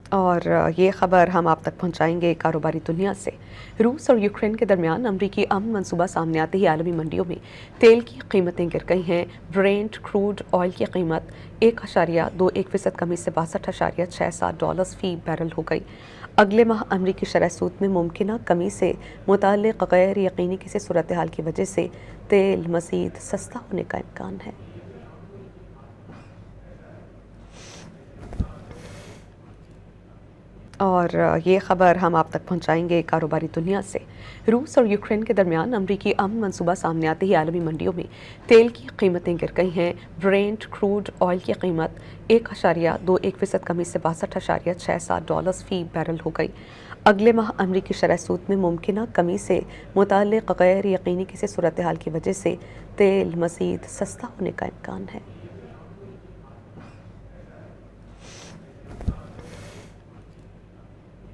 اور یہ خبر ہم آپ تک پہنچائیں گے کاروباری دنیا سے۔ روس اور یوکرین کے درمیان امریکی امن منصوبہ سامنے آتے ہی عالمی منڈیوں میں تیل کی قیمتیں گر گئی ہیں۔ برینٹ کروڈ آئل کی قیمت 1.21% کمی سے $62.67 فی بیرل ہو گئی۔ اگلے ماہ امریکی شرح سود میں ممکنہ کمی سے متعلق غیر یقینی کسی صورتحال کی وجہ سے تیل مزید سستا ہونے کا امکان ہے۔ اور یہ خبر ہم آپ تک پہنچائیں گے کاروباری دنیا سے۔ روس اور یوکرین کے درمیان امریکی امن منصوبہ سامنے آتے ہی عالمی منڈیوں میں تیل کی قیمتیں گر گئی ہیں۔ برینٹ کروڈ آئل کی قیمت 1.21% کمی سے $62.67 فی بیرل ہو گئی۔ اگلے ماہ امریکی شرح سود میں ممکنہ کمی سے متعلق غیر یقینی کسی صورتحال کی وجہ سے تیل مزید سستا ہونے کا امکان ہے۔